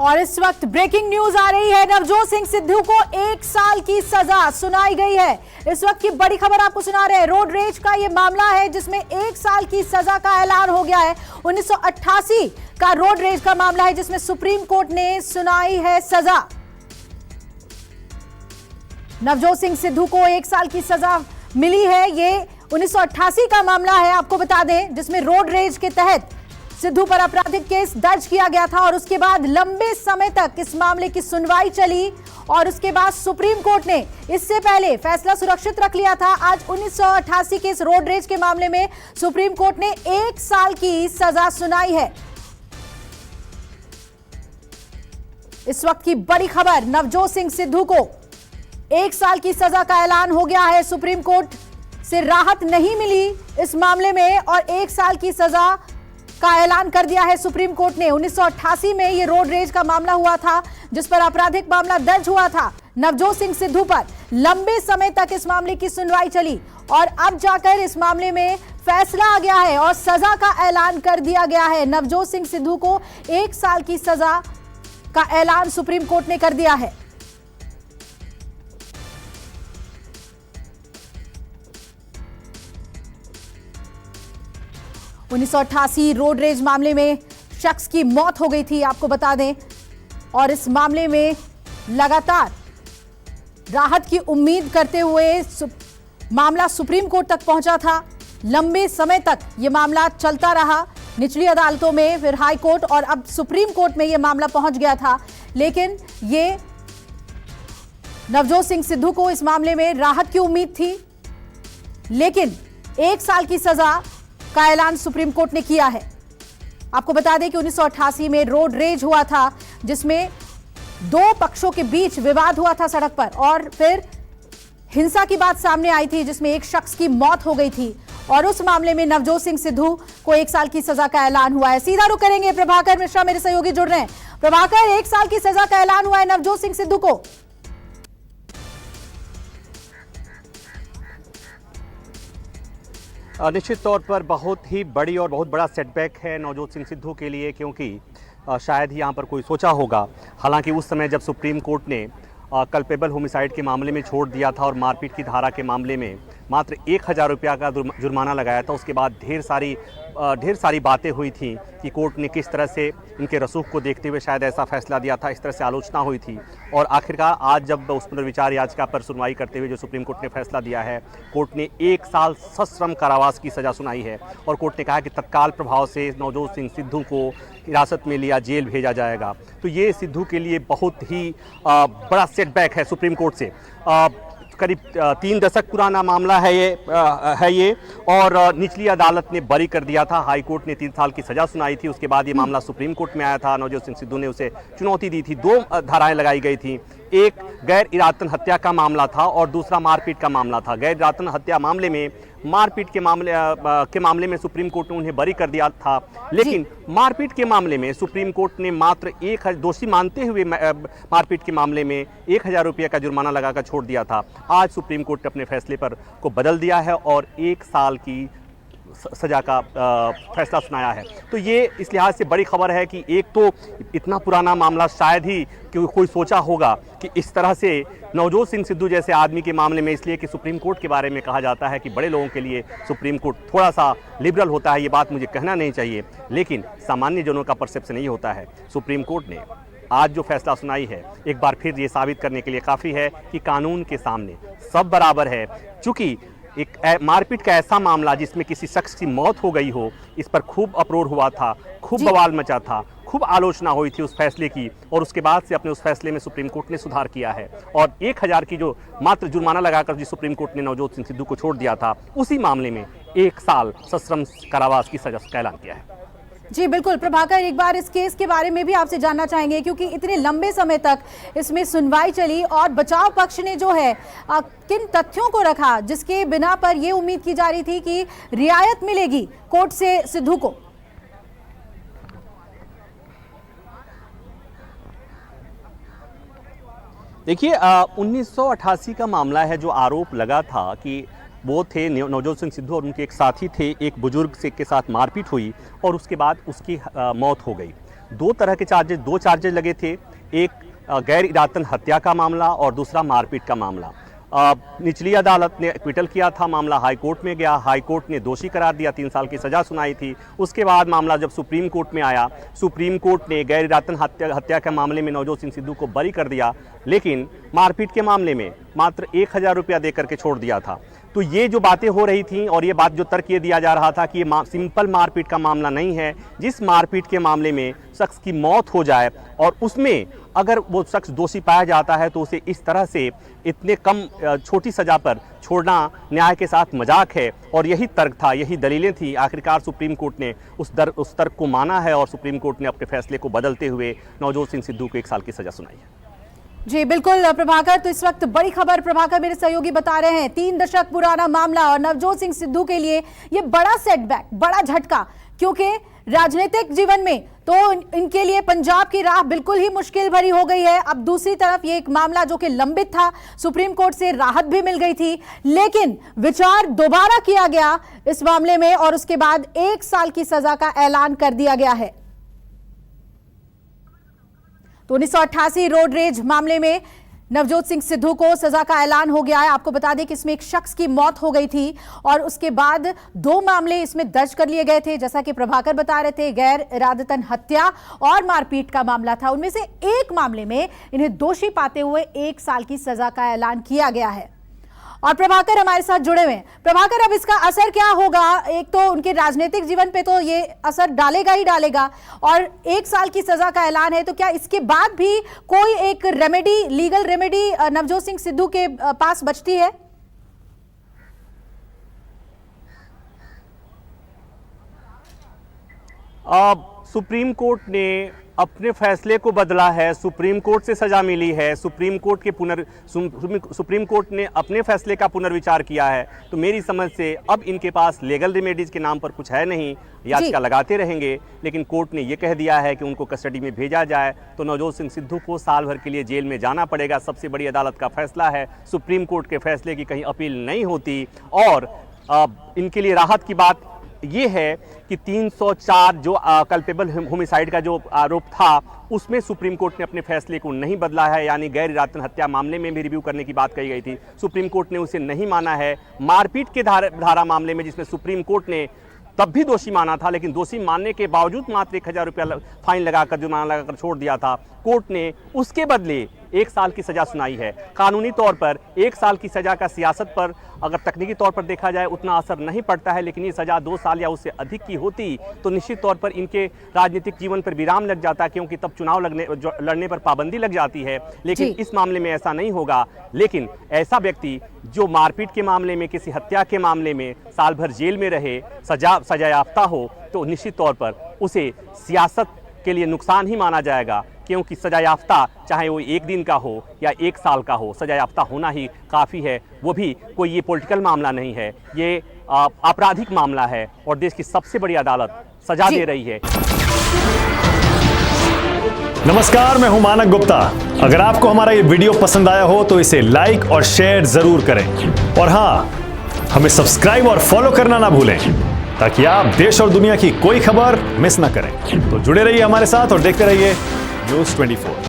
और इस वक्त ब्रेकिंग न्यूज आ रही है। नवजोत सिंह सिद्धू को 1 साल की सजा सुनाई गई है। इस वक्त की बड़ी खबर आपको सुना रहे हैं। रोड रेज का यह मामला है जिसमें 1 साल की सजा का ऐलान हो गया है। 1988 का रोड रेज का मामला है जिसमें सुप्रीम कोर्ट ने सुनाई है सजा। नवजोत सिंह सिद्धू को 1 साल की सजा मिली है। ये 1988 का मामला है, आपको बता दें, जिसमें रोड रेज के तहत सिद्धू पर आपराधिक केस दर्ज किया गया था और उसके बाद लंबे समय तक इस मामले की सुनवाई चली और उसके बाद सुप्रीम कोर्ट ने इससे पहले फैसला सुरक्षित रख लिया था। आज 1988 के इस रोड रेज के मामले में सुप्रीम कोर्ट ने 1 साल की सजा सुनाई है। इस वक्त की बड़ी खबर, नवजोत सिंह सिद्धू को 1 साल की सजा का ऐलान हो गया है। सुप्रीम कोर्ट से राहत नहीं मिली इस मामले में और 1 साल की सजा का ऐलान कर दिया है सुप्रीम कोर्ट ने। 1988 में यह रोड रेज का मामला हुआ था जिस पर आपराधिक मामला दर्ज हुआ था नवजोत सिंह सिद्धू पर। लंबे समय तक इस मामले की सुनवाई चली और अब जाकर इस मामले में फैसला आ गया है और सजा का ऐलान कर दिया गया है। नवजोत सिंह सिद्धू को 1 साल की सजा का ऐलान सुप्रीम कोर्ट ने कर दिया है। उन्नीस 1988 रोड रेज मामले में शख्स की मौत हो गई थी, आपको बता दें, और इस मामले में लगातार राहत की उम्मीद करते हुए मामला सुप्रीम कोर्ट तक पहुंचा था। लंबे समय तक यह मामला चलता रहा निचली अदालतों में, फिर हाई कोर्ट और अब सुप्रीम कोर्ट में यह मामला पहुंच गया था। लेकिन ये नवजोत सिंह सिद्धू को इस मामले में राहत की उम्मीद थी, लेकिन 1 साल की सजा का ऐलान सुप्रीम कोर्ट ने किया है। आपको बता दें कि 1988 में रोड रेज हुआ था जिसमें 2 पक्षों के बीच विवाद हुआ था सड़क पर और फिर हिंसा की बात सामने आई थी जिसमें एक शख्स की मौत हो गई थी और उस मामले में नवजोत सिंह सिद्धू को 1 साल की सजा का ऐलान हुआ है। सीधा रुख करेंगे, प्रभाकर मिश्रा मेरे सहयोगी जुड़ रहे हैं। प्रभाकर, 1 साल की सजा का ऐलान हुआ है नवजोत सिंह सिद्धू को। निश्चित तौर पर बहुत ही बड़ी और बहुत बड़ा सेटबैक है नवजोत सिंह सिद्धू के लिए, क्योंकि शायद ही यहाँ पर कोई सोचा होगा। हालांकि उस समय जब सुप्रीम कोर्ट ने कल्पेबल होमिसाइड के मामले में छोड़ दिया था और मारपीट की धारा के मामले में मात्र 1000 रुपया का जुर्माना लगाया था, उसके बाद ढेर सारी बातें हुई थी कि कोर्ट ने किस तरह से इनके रसूख को देखते हुए शायद ऐसा फैसला दिया था, इस तरह से आलोचना हुई थी। और आखिरकार आज जब उस पुनर्विचार याचिका पर सुनवाई करते हुए जो सुप्रीम कोर्ट ने फैसला दिया है, कोर्ट ने 1 साल सश्रम कारावास की सज़ा सुनाई है और कोर्ट ने कहा कि तत्काल प्रभाव से नवजोत सिंह सिद्धू को हिरासत में लिया जेल भेजा जाएगा। तो ये सिद्धू के लिए बहुत ही बड़ा सेटबैक है सुप्रीम कोर्ट से। करीब 3 दशक पुराना मामला है ये और निचली अदालत ने बरी कर दिया था। हाई कोर्ट ने 3 साल की सज़ा सुनाई थी। उसके बाद ये मामला सुप्रीम कोर्ट में आया था। नवजोत सिंह सिद्धू ने उसे चुनौती दी थी। 2 धाराएं लगाई गई थी, एक गैर इरादतन हत्या का मामला था और दूसरा मारपीट का मामला था। गैर इरादतन हत्या मामले में मारपीट के मामले में सुप्रीम कोर्ट ने उन्हें बरी कर दिया था, लेकिन मारपीट के मामले में सुप्रीम कोर्ट ने मात्र दोषी मानते हुए मारपीट के मामले में 1000 रुपये का जुर्माना लगाकर छोड़ दिया था। आज सुप्रीम कोर्ट ने अपने फैसले को बदल दिया है और 1 साल की सजा का फैसला सुनाया है। तो ये इस लिहाज से बड़ी खबर है कि एक तो इतना पुराना मामला शायद ही कोई सोचा होगा कि इस तरह से नवजोत सिंह सिद्धू जैसे आदमी के मामले में, इसलिए कि सुप्रीम कोर्ट के बारे में कहा जाता है कि बड़े लोगों के लिए सुप्रीम कोर्ट थोड़ा सा लिबरल होता है। ये बात मुझे कहना नहीं चाहिए, लेकिन सामान्य जनों का परसेप्शन यही होता है। सुप्रीम कोर्ट ने आज जो फैसला सुनाई है, एक बार फिर ये साबित करने के लिए काफ़ी है कि कानून के सामने सब बराबर है। चूँकि एक मारपीट का ऐसा मामला जिसमें किसी शख्स की मौत हो गई हो, इस पर खूब अपरोध हुआ था, खूब बवाल मचा था, खूब आलोचना हुई थी उस फैसले की और उसके बाद से अपने उस फैसले में सुप्रीम कोर्ट ने सुधार किया है और 1000 की जो मात्र जुर्माना लगाकर जिस सुप्रीम कोर्ट ने नवजोत सिंह सिद्धू को छोड़ दिया था, उसी मामले में 1 साल सश्रम कारावास की सजा का ऐलान किया है। जी बिल्कुल प्रभाकर, एक बार इस केस के बारे में भी आपसे जानना चाहेंगे क्योंकि इतने लंबे समय तक इसमें सुनवाई चली और बचाव पक्ष ने जो है किन तथ्यों को रखा जिसके बिना पर यह उम्मीद की जा रही थी कि रियायत मिलेगी कोर्ट से सिद्धू को। देखिए, 1988 का मामला है जो आरोप लगा था कि वो थे नवजोत सिंह सिद्धू और उनके एक साथी थे, एक बुजुर्ग से के साथ मारपीट हुई और उसके बाद उसकी मौत हो गई। दो तरह के चार्जेस, दो चार्जेस लगे थे। एक गैर इरादतन हत्या का मामला और दूसरा मारपीट का मामला। निचली अदालत ने एक्विटल किया था, मामला हाई कोर्ट में गया, हाई कोर्ट ने दोषी करार दिया, 3 साल की सज़ा सुनाई थी। उसके बाद मामला जब सुप्रीम कोर्ट में आया, सुप्रीम कोर्ट ने गैर इरादतन हत्या के मामले में नवजोत सिंह सिद्धू को बरी कर दिया, लेकिन मारपीट के मामले में मात्र 1000 रुपया दे करके छोड़ दिया था। तो ये जो बातें हो रही थी और ये बात जो तर्क ये दिया जा रहा था कि ये सिंपल मारपीट का मामला नहीं है, जिस मारपीट के मामले में शख्स की मौत हो जाए और उसमें अगर वो शख्स दोषी पाया जाता है तो उसे इस तरह से इतने कम छोटी सज़ा पर छोड़ना न्याय के साथ मजाक है। और यही तर्क था, यही दलीलें थी। आखिरकार सुप्रीम कोर्ट ने उस तर्क को माना है और सुप्रीम कोर्ट ने अपने फैसले को बदलते हुए नवजोत सिंह सिद्धू को 1 साल की सज़ा सुनाई है। जी बिल्कुल प्रभाकर, तो इस वक्त बड़ी खबर प्रभाकर मेरे सहयोगी बता रहे हैं, 3 दशक पुराना मामला और नवजोत सिंह सिद्धू के लिए ये बड़ा सेटबैक, बड़ा झटका, क्योंकि राजनीतिक जीवन में तो इनके लिए पंजाब की राह बिल्कुल ही मुश्किल भरी हो गई है। अब दूसरी तरफ ये एक मामला जो कि लंबित था, सुप्रीम कोर्ट से राहत भी मिल गई थी, लेकिन विचार दोबारा किया गया इस मामले में और उसके बाद 1 साल की सजा का ऐलान कर दिया गया है। तो 1988 रोड रेज मामले में नवजोत सिंह सिद्धू को सजा का ऐलान हो गया है। आपको बता दें कि इसमें एक शख्स की मौत हो गई थी और उसके बाद 2 मामले इसमें दर्ज कर लिए गए थे, जैसा कि प्रभाकर बता रहे थे, गैर इरादतन हत्या और मारपीट का मामला था। उनमें से एक मामले में इन्हें दोषी पाते हुए 1 साल की सजा का ऐलान किया गया है। और प्रभाकर हमारे साथ जुड़े हुए हैं। प्रभाकर, अब इसका असर क्या होगा? एक तो उनके राजनीतिक जीवन पे तो ये असर डालेगा ही डालेगा, और 1 साल की सजा का ऐलान है, तो क्या इसके बाद भी कोई एक remedy, legal remedy Navjot Singh Sidhu के पास बचती है? सुप्रीम कोर्ट ने अपने फैसले को बदला है, सुप्रीम कोर्ट से सजा मिली है, सुप्रीम कोर्ट ने अपने फैसले का पुनर्विचार किया है। तो मेरी समझ से अब इनके पास लीगल रेमेडीज के नाम पर कुछ है नहीं, याचिका लगाते रहेंगे। लेकिन कोर्ट ने यह कह दिया है कि उनको कस्टडी में भेजा जाए तो नवजोत सिंह सिद्धू को साल भर के लिए जेल में जाना पड़ेगा। सबसे बड़ी अदालत का फैसला है, सुप्रीम कोर्ट के फैसले की कहीं अपील नहीं होती। और इनके लिए राहत की बात ये है कि 304 जो कल्पेबल होमिसाइड का जो आरोप था, उसमें सुप्रीम कोर्ट ने अपने फैसले को नहीं बदला है, यानी गैर इरादतन हत्या मामले में भी रिव्यू करने की बात कही गई थी, सुप्रीम कोर्ट ने उसे नहीं माना है। मारपीट के धारा मामले में, जिसमें सुप्रीम कोर्ट ने तब भी दोषी माना था, लेकिन दोषी मानने के बावजूद मात्र 1000 रुपया फाइन लगाकर, जुर्माना लगाकर छोड़ दिया था, कोर्ट ने उसके बदले 1 साल की सजा सुनाई है। कानूनी तौर पर 1 साल की सजा का सियासत पर, अगर तकनीकी तौर पर देखा जाए, उतना असर नहीं पड़ता है, लेकिन ये सजा 2 साल या उससे अधिक की होती तो निश्चित तौर पर इनके राजनीतिक जीवन पर विराम लग जाता, क्योंकि तब चुनाव लड़ने पर पाबंदी लग जाती है। लेकिन इस मामले में ऐसा नहीं होगा। लेकिन ऐसा व्यक्ति जो मारपीट के मामले में, किसी हत्या के मामले में साल भर जेल में रहे, सजा याफ्ता हो, तो निश्चित तौर पर उसे सियासत के लिए नुकसान ही माना जाएगा, क्योंकि सजा याफ्ता चाहे वो 1 दिन का हो या 1 साल का हो, सजा याफ्ता होना ही काफ़ी है। वो भी कोई ये पॉलिटिकल मामला नहीं है, ये आपराधिक मामला है और देश की सबसे बड़ी अदालत सजा दे रही है। नमस्कार, मैं हूं मानक गुप्ता। अगर आपको हमारा ये वीडियो पसंद आया हो तो इसे लाइक और शेयर जरूर करें, और हाँ, हमें सब्सक्राइब और फॉलो करना ना भूलें, ताकि आप देश और दुनिया की कोई खबर मिस ना करें। तो जुड़े रहिए हमारे साथ और देखते रहिए न्यूज़ 24।